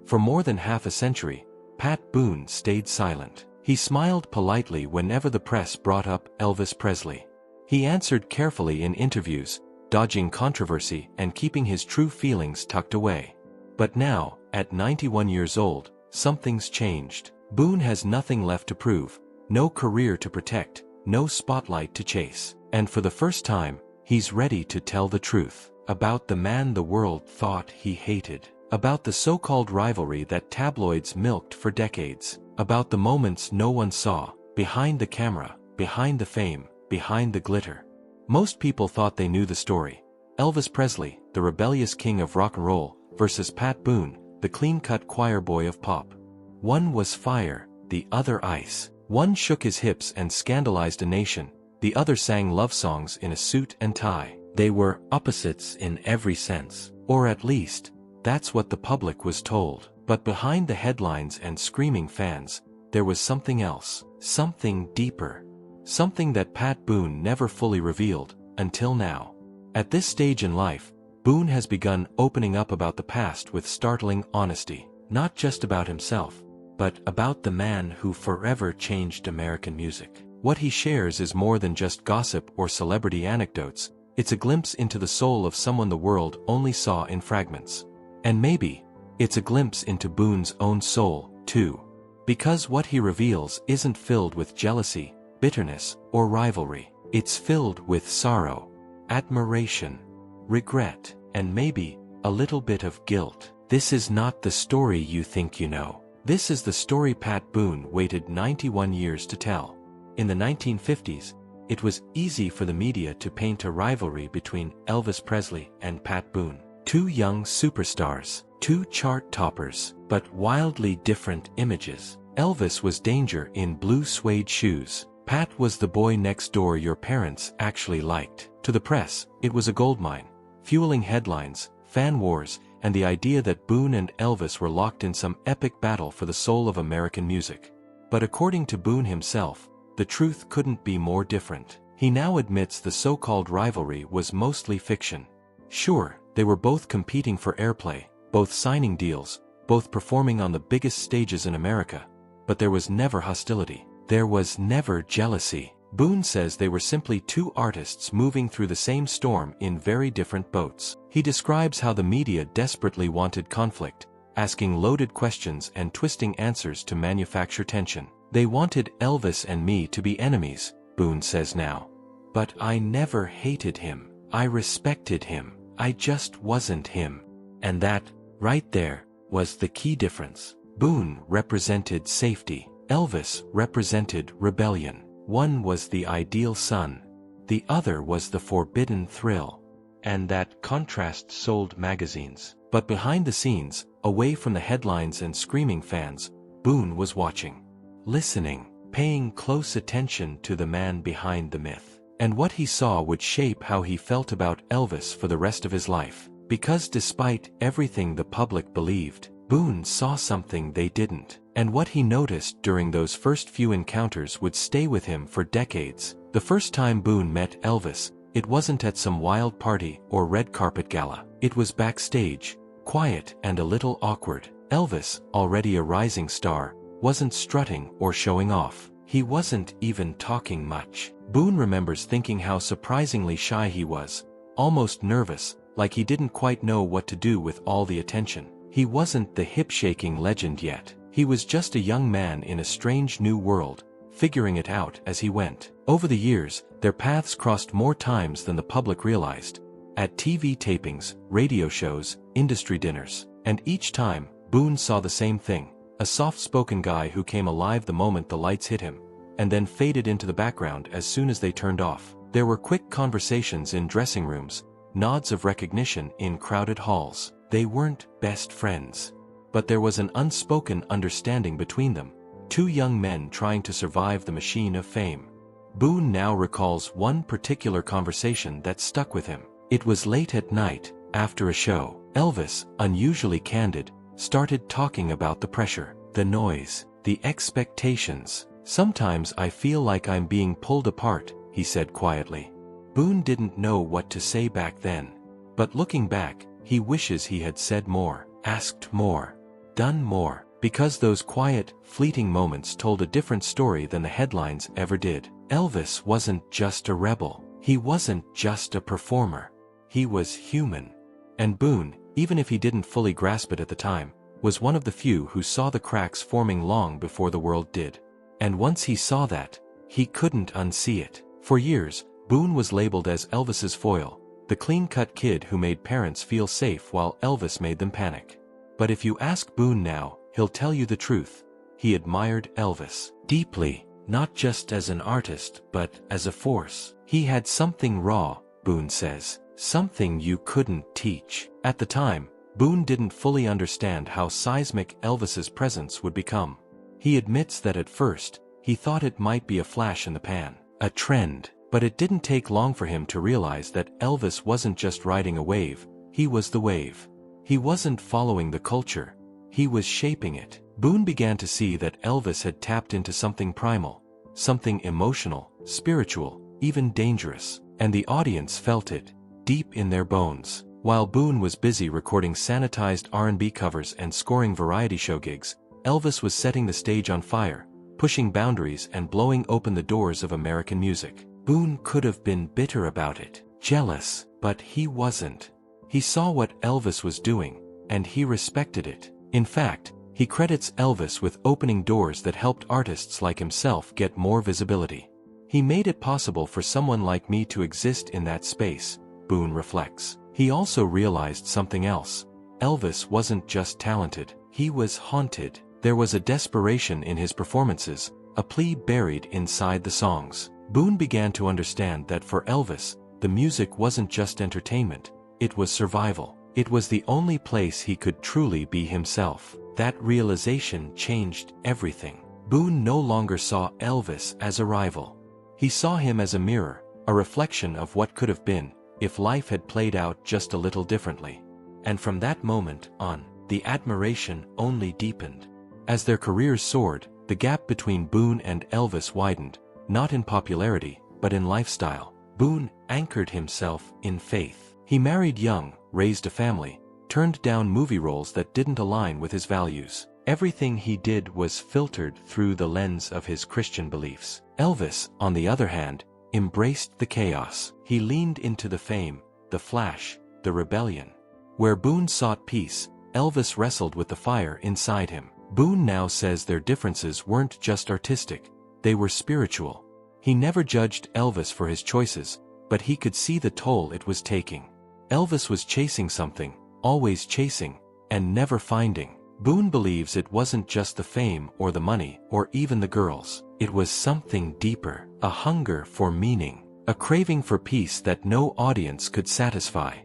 For more than half a century, Pat Boone stayed silent. He smiled politely whenever the press brought up Elvis Presley. He answered carefully in interviews, dodging controversy and keeping his true feelings tucked away. But now, at 91 years old, something's changed. Boone has nothing left to prove, no career to protect, no spotlight to chase. And for the first time, he's ready to tell the truth about the man the world thought he hated, about the so-called rivalry that tabloids milked for decades, about the moments no one saw, behind the camera, behind the fame, behind the glitter. Most people thought they knew the story. Elvis Presley, the rebellious king of rock and roll, versus Pat Boone, the clean-cut choir boy of pop. One was fire, the other ice. One shook his hips and scandalized a nation, the other sang love songs in a suit and tie. They were opposites in every sense. Or at least, that's what the public was told. But behind the headlines and screaming fans, there was something else, something deeper. Something that Pat Boone never fully revealed, until now. At this stage in life, Boone has begun opening up about the past with startling honesty. Not just about himself, but about the man who forever changed American music. What he shares is more than just gossip or celebrity anecdotes. It's a glimpse into the soul of someone the world only saw in fragments. And maybe, it's a glimpse into Boone's own soul, too. Because what he reveals isn't filled with jealousy, bitterness, or rivalry. It's filled with sorrow, admiration, regret, and maybe a little bit of guilt. This is not the story you think you know. This is the story Pat Boone waited 91 years to tell. In the 1950s, it was easy for the media to paint a rivalry between Elvis Presley and Pat Boone. Two young superstars, two chart toppers, but wildly different images. Elvis was danger in blue suede shoes. Pat was the boy next door your parents actually liked. To the press, it was a goldmine, fueling headlines, fan wars, and the idea that Boone and Elvis were locked in some epic battle for the soul of American music. But according to Boone himself, the truth couldn't be more different. He now admits the so-called rivalry was mostly fiction. Sure, they were both competing for airplay, both signing deals, both performing on the biggest stages in America. But there was never hostility. There was never jealousy. Boone says they were simply two artists moving through the same storm in very different boats. He describes how the media desperately wanted conflict, asking loaded questions and twisting answers to manufacture tension. They wanted Elvis and me to be enemies, Boone says now. But I never hated him. I respected him. I just wasn't him. And that, right there, was the key difference. Boone represented safety. Elvis represented rebellion. One was the ideal son. The other was the forbidden thrill. And that contrast sold magazines. But behind the scenes, away from the headlines and screaming fans, Boone was watching, listening, paying close attention to the man behind the myth. And what he saw would shape how he felt about Elvis for the rest of his life. Because despite everything the public believed, Boone saw something they didn't. And what he noticed during those first few encounters would stay with him for decades. The first time Boone met Elvis, it wasn't at some wild party or red carpet gala. It was backstage, quiet and a little awkward. Elvis, already a rising star, wasn't strutting or showing off. He wasn't even talking much. Boone remembers thinking how surprisingly shy he was, almost nervous, like he didn't quite know what to do with all the attention. He wasn't the hip-shaking legend yet. He was just a young man in a strange new world, figuring it out as he went. Over the years, their paths crossed more times than the public realized. At TV tapings, radio shows, industry dinners. And each time, Boone saw the same thing. A soft-spoken guy who came alive the moment the lights hit him, and then faded into the background as soon as they turned off. There were quick conversations in dressing rooms, nods of recognition in crowded halls. They weren't best friends. But there was an unspoken understanding between them. Two young men trying to survive the machine of fame. Boone now recalls one particular conversation that stuck with him. It was late at night, after a show. Elvis, unusually candid, started talking about the pressure, the noise, the expectations. "Sometimes I feel like I'm being pulled apart," he said quietly. Boone didn't know what to say back then. But looking back, he wishes he had said more, asked more. done more. Because those quiet, fleeting moments told a different story than the headlines ever did. Elvis wasn't just a rebel. He wasn't just a performer. He was human. And Boone, even if he didn't fully grasp it at the time, was one of the few who saw the cracks forming long before the world did. And once he saw that, he couldn't unsee it. For years, Boone was labeled as Elvis's foil, the clean-cut kid who made parents feel safe while Elvis made them panic. But if you ask Boone now, he'll tell you the truth. He admired Elvis deeply, not just as an artist, but as a force. He had something raw, Boone says, something you couldn't teach. At the time, Boone didn't fully understand how seismic Elvis's presence would become. He admits that at first, he thought it might be a flash in the pan, a trend. But it didn't take long for him to realize that Elvis wasn't just riding a wave, he was the wave. He wasn't following the culture. He was shaping it. Boone began to see that Elvis had tapped into something primal, something emotional, spiritual, even dangerous, and the audience felt it, deep in their bones. While Boone was busy recording sanitized R&B covers and scoring variety show gigs, Elvis was setting the stage on fire, pushing boundaries and blowing open the doors of American music. Boone could have been bitter about it, jealous, but he wasn't. He saw what Elvis was doing, and he respected it. In fact, he credits Elvis with opening doors that helped artists like himself get more visibility. He made it possible for someone like me to exist in that space, Boone reflects. He also realized something else. Elvis wasn't just talented, he was haunted. There was a desperation in his performances, a plea buried inside the songs. Boone began to understand that for Elvis, the music wasn't just entertainment, it was survival. It was the only place he could truly be himself. That realization changed everything. Boone no longer saw Elvis as a rival. He saw him as a mirror, a reflection of what could have been, if life had played out just a little differently. And from that moment on, the admiration only deepened. As their careers soared, the gap between Boone and Elvis widened, not in popularity, but in lifestyle. Boone anchored himself in faith. He married young, raised a family, turned down movie roles that didn't align with his values. Everything he did was filtered through the lens of his Christian beliefs. Elvis, on the other hand, embraced the chaos. He leaned into the fame, the flash, the rebellion. Where Boone sought peace, Elvis wrestled with the fire inside him. Boone now says their differences weren't just artistic, they were spiritual. He never judged Elvis for his choices, but he could see the toll it was taking. Elvis was chasing something, always chasing, and never finding. Boone believes it wasn't just the fame or the money or even the girls. It was something deeper, a hunger for meaning, a craving for peace that no audience could satisfy.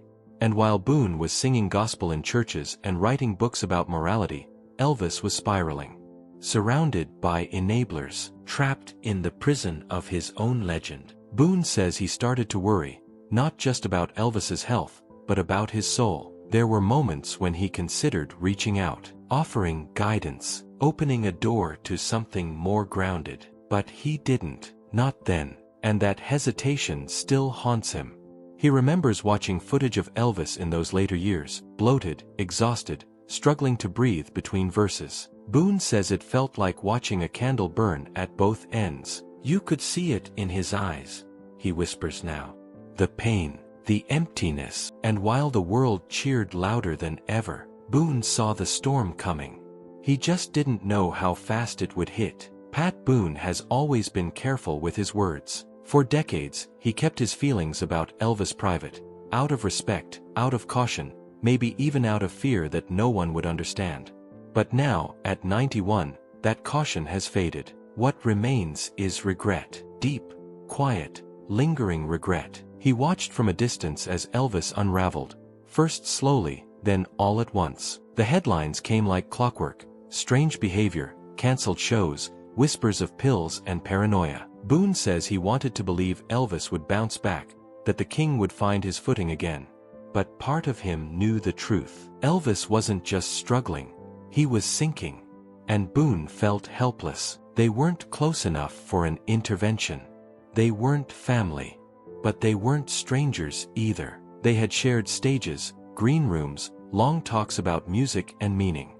And while Boone was singing gospel in churches and writing books about morality, Elvis was spiraling. Surrounded by enablers, trapped in the prison of his own legend. Boone says he started to worry, not just about Elvis's health, but about his soul. There were moments when he considered reaching out, offering guidance, opening a door to something more grounded. But he didn't, not then, and that hesitation still haunts him. He remembers watching footage of Elvis in those later years, bloated, exhausted, struggling to breathe between verses. Boone says it felt like watching a candle burn at both ends. You could see it in his eyes, he whispers now. The pain, the emptiness, and while the world cheered louder than ever, Boone saw the storm coming. He just didn't know how fast it would hit. Pat Boone has always been careful with his words. For decades, he kept his feelings about Elvis private, out of respect, out of caution, maybe even out of fear that no one would understand. But now, at 91, that caution has faded. What remains is regret. Deep, quiet, lingering regret. He watched from a distance as Elvis unraveled, first slowly, then all at once. The headlines came like clockwork: strange behavior, canceled shows, whispers of pills and paranoia. Boone says he wanted to believe Elvis would bounce back, that the king would find his footing again. But part of him knew the truth. Elvis wasn't just struggling, he was sinking. And Boone felt helpless. They weren't close enough for an intervention. They weren't family. But they weren't strangers either. They had shared stages, green rooms, long talks about music and meaning.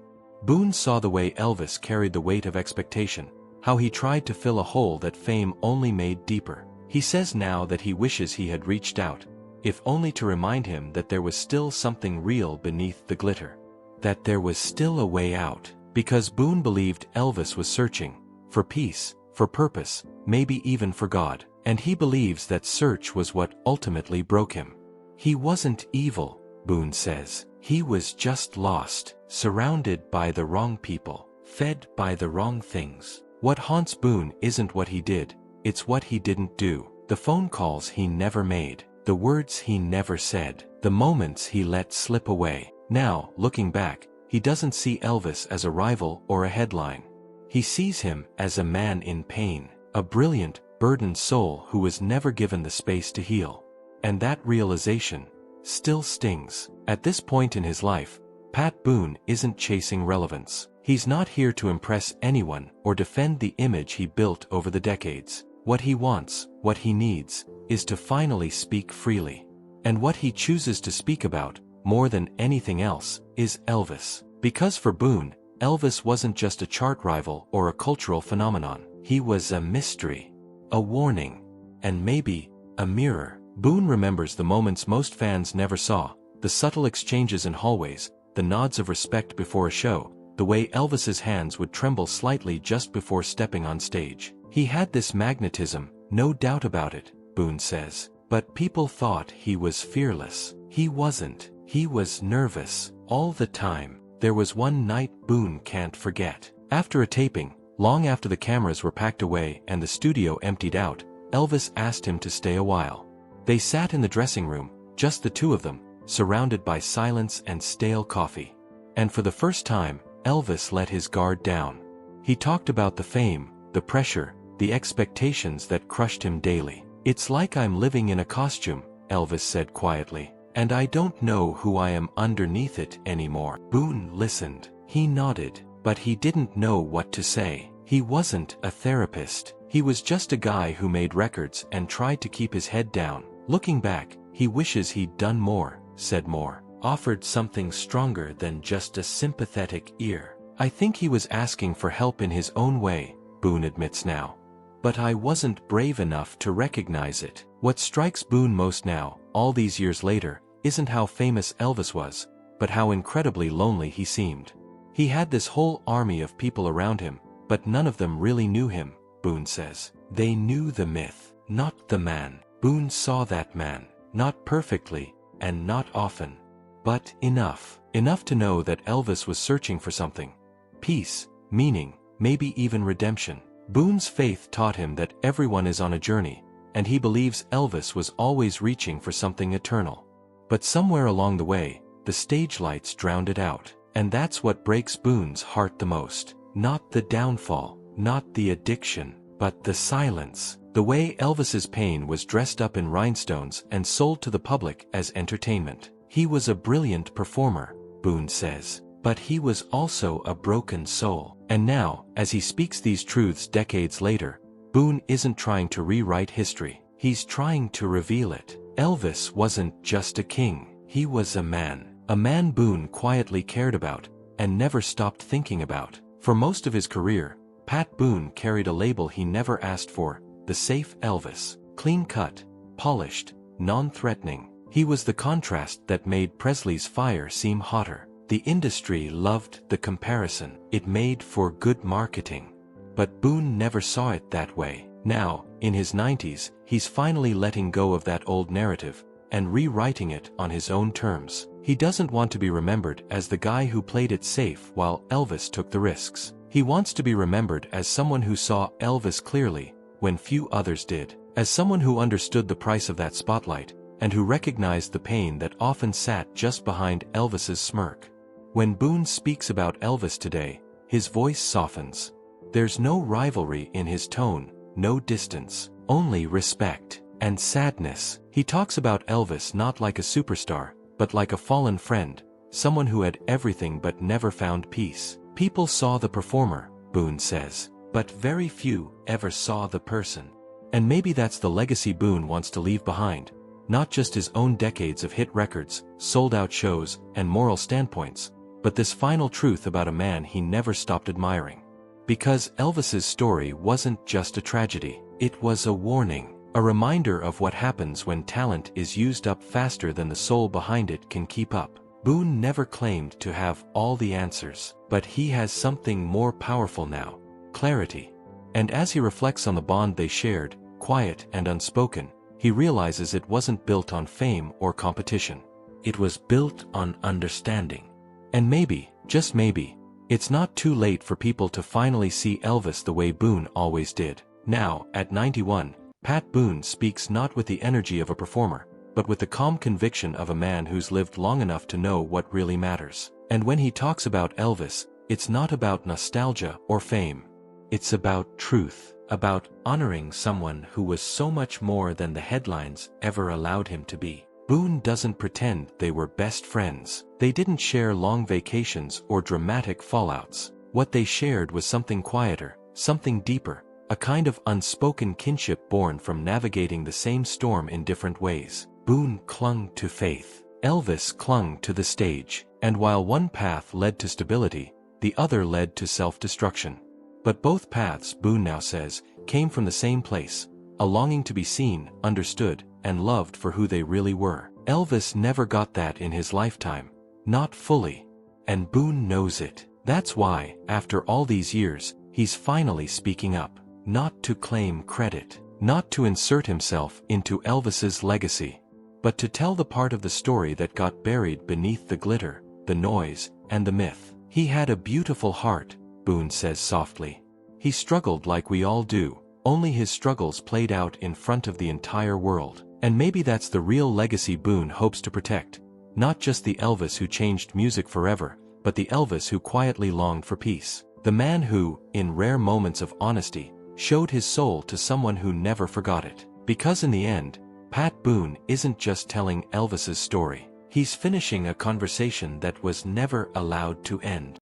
Boone saw the way Elvis carried the weight of expectation, how he tried to fill a hole that fame only made deeper. He says now that he wishes he had reached out, if only to remind him that there was still something real beneath the glitter. That there was still a way out, because Boone believed Elvis was searching for peace, for purpose, maybe even for God, and he believes that search was what ultimately broke him. He wasn't evil, Boone says. He was just lost, surrounded by the wrong people, fed by the wrong things. What haunts Boone isn't what he did, it's what he didn't do. The phone calls he never made, the words he never said, the moments he let slip away. Now, looking back, he doesn't see Elvis as a rival or a headline. He sees him as a man in pain, a brilliant, burdened soul who was never given the space to heal. And that realization still stings. At this point in his life, Pat Boone isn't chasing relevance. He's not here to impress anyone or defend the image he built over the decades. What he wants, what he needs, is to finally speak freely. And what he chooses to speak about, more than anything else, is Elvis. Because for Boone, Elvis wasn't just a chart rival or a cultural phenomenon. He was a mystery, a warning, and maybe a mirror. Boone remembers the moments most fans never saw, the subtle exchanges in hallways, the nods of respect before a show, the way Elvis's hands would tremble slightly just before stepping on stage. He had this magnetism, no doubt about it, Boone says. But people thought he was fearless. He wasn't. He was nervous, all the time. There was one night Boone can't forget. After a taping, long after the cameras were packed away and the studio emptied out, Elvis asked him to stay a while. They sat in the dressing room, just the two of them, surrounded by silence and stale coffee. And for the first time, Elvis let his guard down. He talked about the fame, the pressure, the expectations that crushed him daily. "It's like I'm living in a costume," Elvis said quietly, "and I don't know who I am underneath it anymore." Boone listened. He nodded, but he didn't know what to say. He wasn't a therapist. He was just a guy who made records and tried to keep his head down. Looking back, he wishes he'd done more, said more, offered something stronger than just a sympathetic ear. "I think he was asking for help in his own way," Boone admits now. "But I wasn't brave enough to recognize it." What strikes Boone most now, all these years later, isn't how famous Elvis was, but how incredibly lonely he seemed. He had this whole army of people around him, but none of them really knew him, Boone says. They knew the myth, not the man. Boone saw that man, not perfectly, and not often, but enough. Enough to know that Elvis was searching for something. Peace, meaning, maybe even redemption. Boone's faith taught him that everyone is on a journey, and he believes Elvis was always reaching for something eternal. But somewhere along the way, the stage lights drowned it out. And that's what breaks Boone's heart the most. Not the downfall, not the addiction, but the silence. The way Elvis's pain was dressed up in rhinestones and sold to the public as entertainment. He was a brilliant performer, Boone says, but he was also a broken soul. And now, as he speaks these truths decades later, Boone isn't trying to rewrite history. He's trying to reveal it. Elvis wasn't just a king. He was a man. A man Boone quietly cared about, and never stopped thinking about. For most of his career, Pat Boone carried a label he never asked for, the safe Elvis. Clean-cut, polished, non-threatening. He was the contrast that made Presley's fire seem hotter. The industry loved the comparison. It made for good marketing. But Boone never saw it that way. Now, in his 90s, he's finally letting go of that old narrative, and rewriting it on his own terms. He doesn't want to be remembered as the guy who played it safe while Elvis took the risks. He wants to be remembered as someone who saw Elvis clearly, when few others did. As someone who understood the price of that spotlight, and who recognized the pain that often sat just behind Elvis's smirk. When Boone speaks about Elvis today, his voice softens. There's no rivalry in his tone, no distance, only respect and sadness. He talks about Elvis not like a superstar, but like a fallen friend, someone who had everything but never found peace. People saw the performer, Boone says, but very few ever saw the person. And maybe that's the legacy Boone wants to leave behind, not just his own decades of hit records, sold-out shows, and moral standpoints, but this final truth about a man he never stopped admiring. Because Elvis's story wasn't just a tragedy, it was a warning, a reminder of what happens when talent is used up faster than the soul behind it can keep up. Boone never claimed to have all the answers, but he has something more powerful now: clarity. And as he reflects on the bond they shared, quiet and unspoken, he realizes it wasn't built on fame or competition. It was built on understanding. And maybe, just maybe, it's not too late for people to finally see Elvis the way Boone always did. Now, at 91, Pat Boone speaks not with the energy of a performer, but with the calm conviction of a man who's lived long enough to know what really matters. And when he talks about Elvis, it's not about nostalgia or fame. It's about truth, about honoring someone who was so much more than the headlines ever allowed him to be. Boone doesn't pretend they were best friends. They didn't share long vacations or dramatic fallouts. What they shared was something quieter, something deeper, a kind of unspoken kinship born from navigating the same storm in different ways. Boone clung to faith. Elvis clung to the stage. And while one path led to stability, the other led to self-destruction. But both paths, Boone now says, came from the same place: a longing to be seen, understood, and loved for who they really were. Elvis never got that in his lifetime. Not fully. And Boone knows it. That's why, after all these years, he's finally speaking up. Not to claim credit. Not to insert himself into Elvis's legacy. But to tell the part of the story that got buried beneath the glitter, the noise, and the myth. He had a beautiful heart, Boone says softly. He struggled like we all do, only his struggles played out in front of the entire world. And maybe that's the real legacy Boone hopes to protect. Not just the Elvis who changed music forever, but the Elvis who quietly longed for peace. The man who, in rare moments of honesty, showed his soul to someone who never forgot it. Because in the end, Pat Boone isn't just telling Elvis's story. He's finishing a conversation that was never allowed to end.